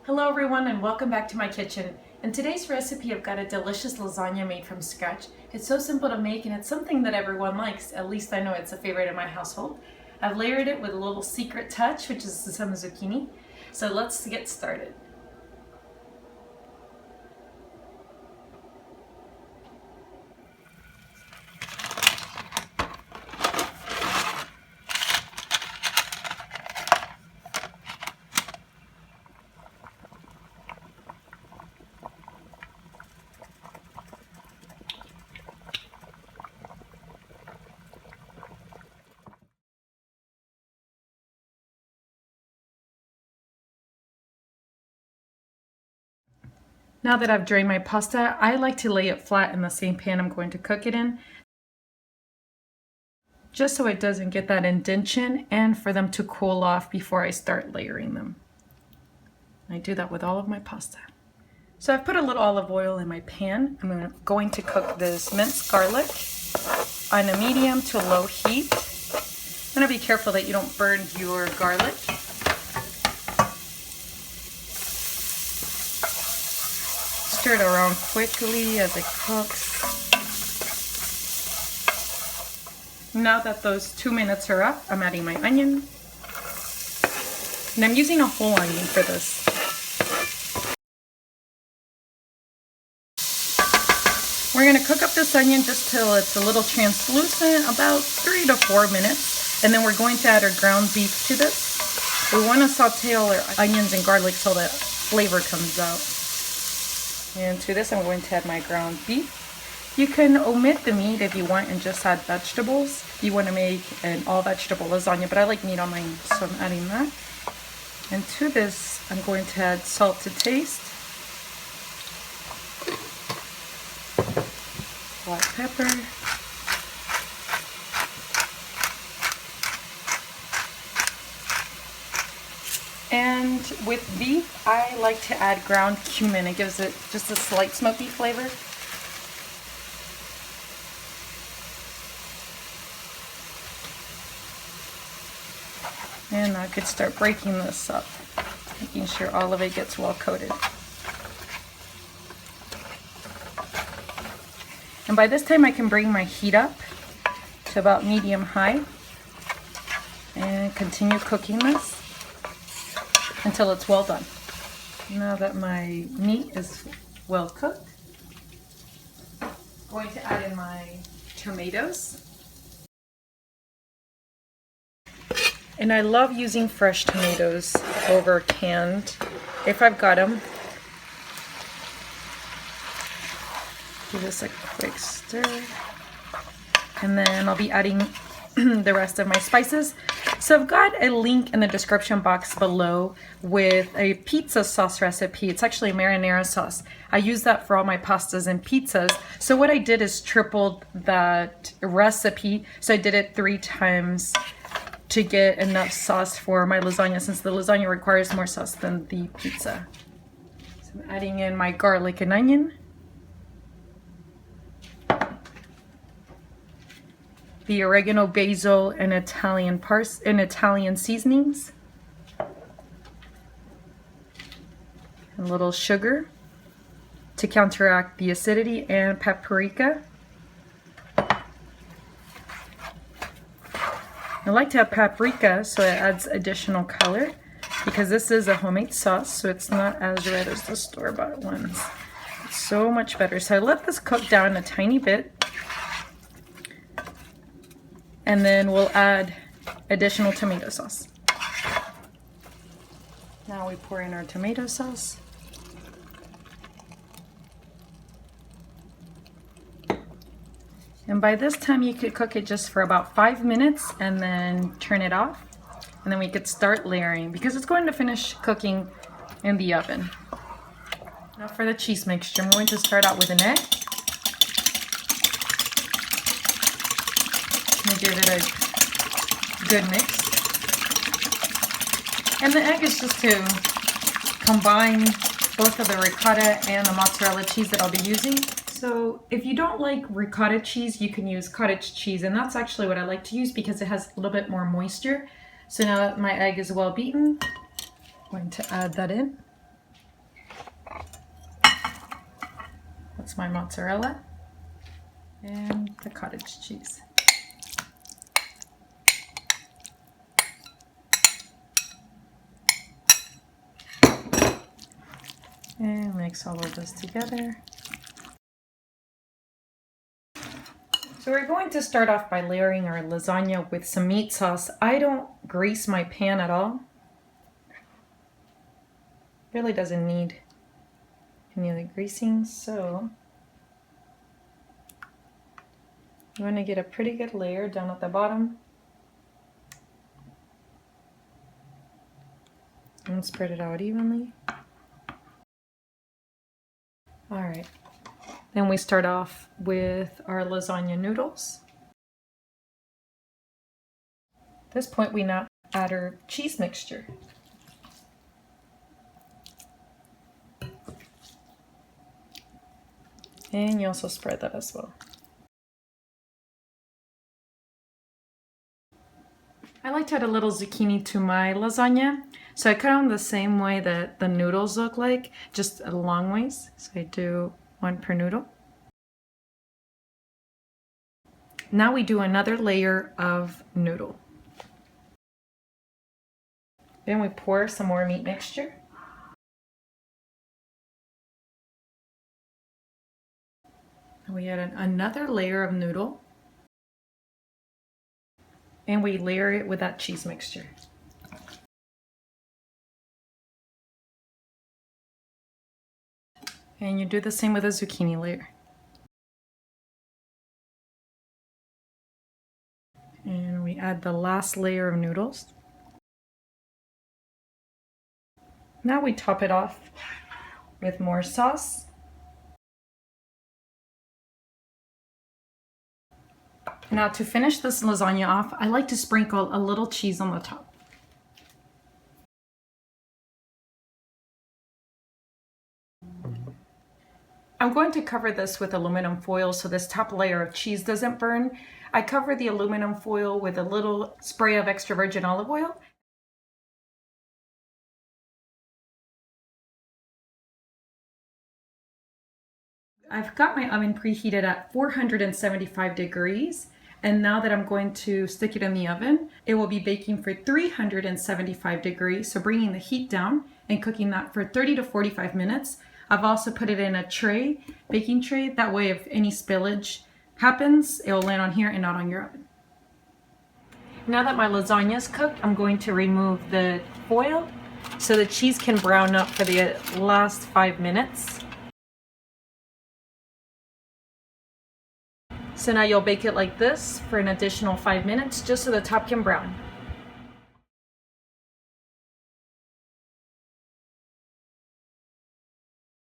Hello everyone and welcome back to my kitchen. In today's recipe I've got a delicious lasagna made from scratch. It's so simple to make and it's something that everyone likes. At least I know it's a favorite in my household. I've layered it with a little secret touch, which is some zucchini. So let's get started. Now that I've drained my pasta, I like to lay it flat in the same pan I'm going to cook it in, just so it doesn't get that indentation and for them to cool off before I start layering them. I do that with all of my pasta. So I've put a little olive oil in my pan. I'm going to cook this minced garlic on a medium to low heat. I'm going to be careful that you don't burn your garlic. Stir it around quickly as it cooks. Now that those 2 minutes are up, I'm adding my onion. And I'm using a whole onion for this. We're going to cook up this onion just till it's a little translucent, about 3 to 4 minutes. And then we're going to add our ground beef to this. We want to saute all our onions and garlic so that flavor comes out. And to this I'm going to add my ground beef. You can omit the meat if you want and just add vegetables. You want to make an all vegetable lasagna, but I like meat on mine, so I'm adding that. And to this I'm going to add salt to taste, black pepper, and with beef, I like to add ground cumin. It gives it just a slight smoky flavor. And I could start breaking this up, making sure all of it gets well coated. And by this time I can bring my heat up to about medium high and continue cooking this until it's well done. Now that my meat is well cooked, I'm going to add in my tomatoes. And I love using fresh tomatoes over canned if I've got them. Give this a quick stir. And then I'll be adding the rest of my spices. So I've got a link in the description box below with a pizza sauce recipe. It's actually a marinara sauce. I use that for all my pastas and pizzas. So what I did is tripled that recipe. So I did it 3 times to get enough sauce for my lasagna, since the lasagna requires more sauce than the pizza. So I'm adding in my garlic and onion. The oregano, basil, and Italian seasonings. A little sugar to counteract the acidity, and paprika. I like to have paprika so it adds additional color, because this is a homemade sauce, so it's not as red as the store-bought ones. It's so much better. So I let this cook down a tiny bit. And then we'll add additional tomato sauce. Now we pour in our tomato sauce. And by this time you could cook it just for about 5 minutes and then turn it off. And then we could start layering, because it's going to finish cooking in the oven. Now for the cheese mixture, I'm going to start out with an egg. Give it a good mix. And the egg is just to combine both of the ricotta and the mozzarella cheese that I'll be using. So if you don't like ricotta cheese, you can use cottage cheese, and that's actually what I like to use because it has a little bit more moisture. So now that my egg is well beaten, I'm going to add that in. That's my mozzarella and the cottage cheese. And mix all of this together. So we're going to start off by layering our lasagna with some meat sauce. I don't grease my pan at all. Really doesn't need any of the greasing, so you want to get a pretty good layer down at the bottom and spread it out evenly. All right, then we start off with our lasagna noodles. At this point, we now add our cheese mixture. And you also spread that as well. I like to add a little zucchini to my lasagna. So I cut them the same way that the noodles look like, just a long ways. So I do one per noodle. Now we do another layer of noodle. Then we pour some more meat mixture. And we add another layer of noodle. And we layer it with that cheese mixture. And you do the same with a zucchini layer. And we add the last layer of noodles. Now we top it off with more sauce. Now to finish this lasagna off, I like to sprinkle a little cheese on the top. I'm going to cover this with aluminum foil so this top layer of cheese doesn't burn. I cover the aluminum foil with a little spray of extra virgin olive oil. I've got my oven preheated at 475 degrees. And now that I'm going to stick it in the oven, it will be baking for 375 degrees. So bringing the heat down and cooking that for 30 to 45 minutes. I've also put it in a tray, baking tray. That way if any spillage happens, it will land on here and not on your oven. Now that my lasagna is cooked, I'm going to remove the foil so the cheese can brown up for the last 5 minutes. So now you'll bake it like this for an additional 5 minutes just so the top can brown.